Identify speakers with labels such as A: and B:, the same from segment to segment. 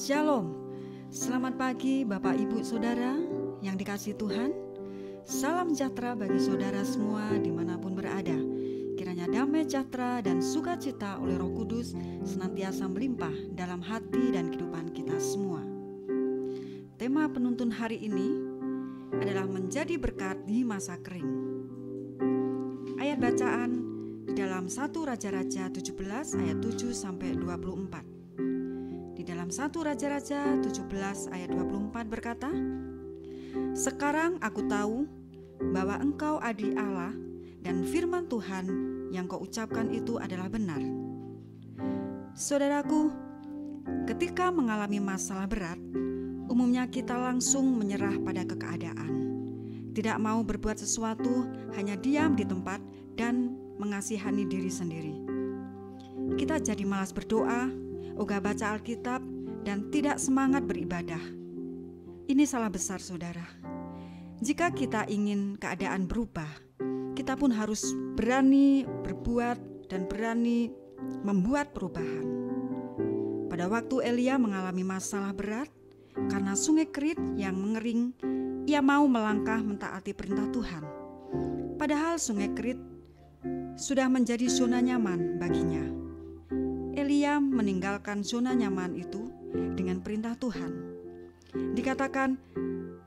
A: Shalom, selamat pagi Bapak Ibu Saudara yang dikasihi Tuhan. Salam sejahtera bagi saudara semua dimanapun berada. Kiranya damai sejahtera dan sukacita oleh Roh Kudus senantiasa melimpah dalam hati dan kehidupan kita semua. Tema penuntun hari ini adalah menjadi berkat di masa kering. Ayat bacaan di dalam 1 Raja-Raja 17 ayat 7 sampai 24. Di dalam 1 Raja-Raja 17 ayat 24 berkata, "Sekarang aku tahu bahwa engkau adalah Allah dan firman Tuhan yang kau ucapkan itu adalah benar." Saudaraku, ketika mengalami masalah berat, umumnya kita langsung menyerah pada keadaan. Tidak mau berbuat sesuatu, hanya diam di tempat dan mengasihani diri sendiri. Kita jadi malas berdoa, ogah baca Alkitab, dan tidak semangat beribadah. Ini salah besar, saudara. Jika kita ingin keadaan berubah, kita pun harus berani berbuat dan berani membuat perubahan. Pada waktu Elia mengalami masalah berat karena sungai Kerit yang mengering, ia mau melangkah mentaati perintah Tuhan. Padahal sungai Kerit sudah menjadi zona nyaman baginya. Elia meninggalkan zona nyaman itu dengan perintah Tuhan. Dikatakan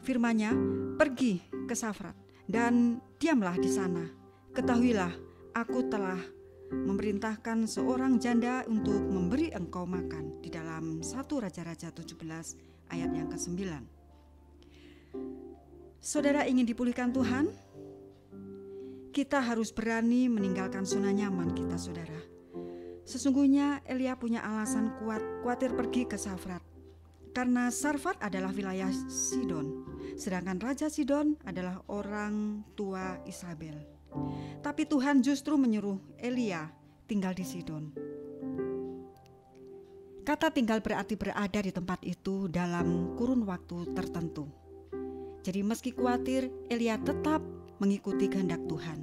A: firman-Nya, "Pergi ke Safrat dan diamlah di sana. Ketahuilah, aku telah memerintahkan seorang janda untuk memberi engkau makan." Di dalam 1 Raja-Raja 17 ayat yang ke-9. Saudara ingin dipulihkan Tuhan? Kita harus berani meninggalkan zona nyaman kita, saudara. Sesungguhnya Elia punya alasan kuat khawatir pergi ke Safrat, karena Sarfat adalah wilayah Sidon, sedangkan Raja Sidon adalah orang tua Isabel. Tapi Tuhan justru menyuruh Elia tinggal di Sidon. Kata tinggal berarti berada di tempat itu dalam kurun waktu tertentu. Jadi meski khawatir, Elia tetap mengikuti kehendak Tuhan.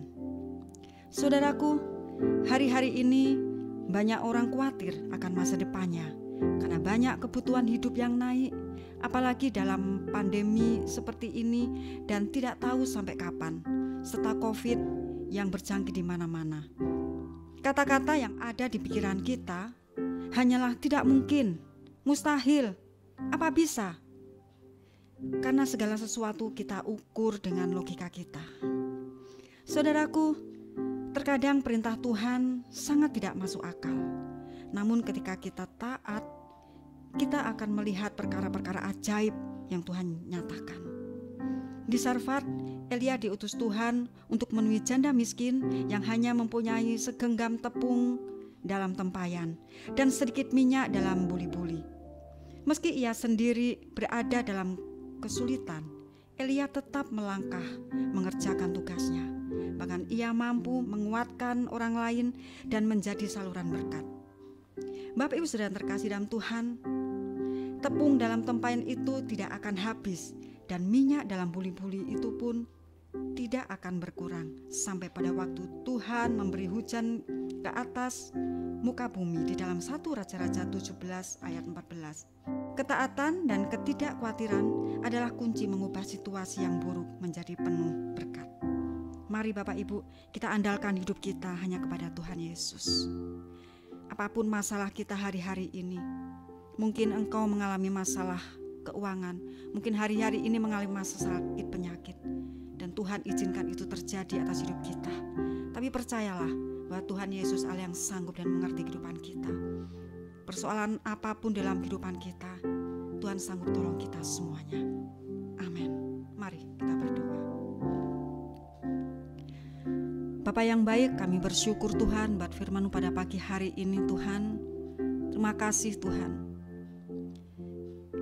A: Saudaraku, hari-hari ini banyak orang khawatir akan masa depannya karena banyak kebutuhan hidup yang naik, apalagi dalam pandemi seperti ini dan tidak tahu sampai kapan, serta COVID yang berjangkit di mana-mana. Kata-kata yang ada di pikiran kita hanyalah tidak mungkin, mustahil, apa bisa? Karena segala sesuatu kita ukur dengan logika kita. Saudaraku, terkadang perintah Tuhan sangat tidak masuk akal. Namun ketika kita taat, kita akan melihat perkara-perkara ajaib yang Tuhan nyatakan. Di Sarfat, Elia diutus Tuhan untuk menemui janda miskin yang hanya mempunyai segenggam tepung dalam tempayan dan sedikit minyak dalam buli-buli. Meski ia sendiri berada dalam kesulitan, Elia tetap melangkah mengerjakan tugasnya. Bahkan ia mampu menguatkan orang lain dan menjadi saluran berkat. Bapak Ibu Saudara terkasih dalam Tuhan, tepung dalam tempayan itu tidak akan habis dan minyak dalam buli-buli itu pun tidak akan berkurang sampai pada waktu Tuhan memberi hujan ke atas muka bumi di dalam 1 Raja-Raja 17 ayat 14. Ketaatan dan ketidakkhawatiran adalah kunci mengubah situasi yang buruk menjadi penuh berkat. Mari Bapak Ibu, kita andalkan hidup kita hanya kepada Tuhan Yesus. Apapun masalah kita hari-hari ini, mungkin engkau mengalami masalah keuangan, mungkin hari-hari ini mengalami masalah sakit penyakit, dan Tuhan izinkan itu terjadi atas hidup kita. Tapi percayalah bahwa Tuhan Yesus Allah yang sanggup dan mengerti kehidupan kita. Persoalan apapun dalam kehidupan kita, Tuhan sanggup tolong kita semuanya. Amin. Mari kita berdoa. Bapa yang baik, kami bersyukur Tuhan buat firman-Mu pada pagi hari ini Tuhan. Terima kasih Tuhan.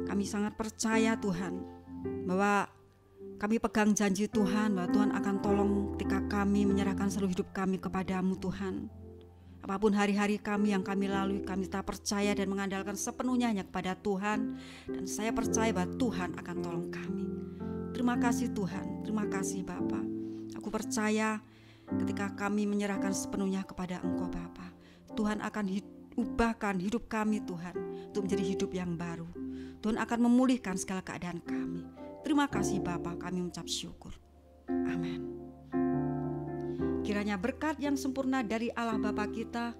A: Kami sangat percaya Tuhan bahwa kami pegang janji Tuhan bahwa Tuhan akan tolong ketika kami menyerahkan seluruh hidup kami kepada-Mu Tuhan. Apapun hari-hari kami yang kami lalui, kami tetap percaya dan mengandalkan sepenuhnya hanya kepada Tuhan. Dan saya percaya bahwa Tuhan akan tolong kami. Terima kasih Tuhan, terima kasih Bapa. Aku percaya ketika kami menyerahkan sepenuhnya kepada Engkau Bapa, Tuhan akan ubahkan hidup kami Tuhan, untuk menjadi hidup yang baru. Tuhan akan memulihkan segala keadaan kami. Terima kasih Bapa, kami mengucap syukur. Amin. Kiranya berkat yang sempurna dari Allah Bapa kita,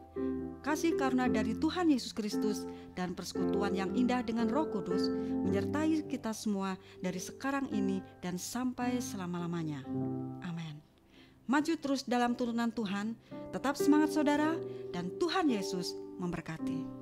A: kasih karunia dari Tuhan Yesus Kristus, dan persekutuan yang indah dengan Roh Kudus menyertai kita semua dari sekarang ini dan sampai selama-lamanya. Amin. Maju terus dalam turunan Tuhan, tetap semangat saudara, dan Tuhan Yesus memberkati.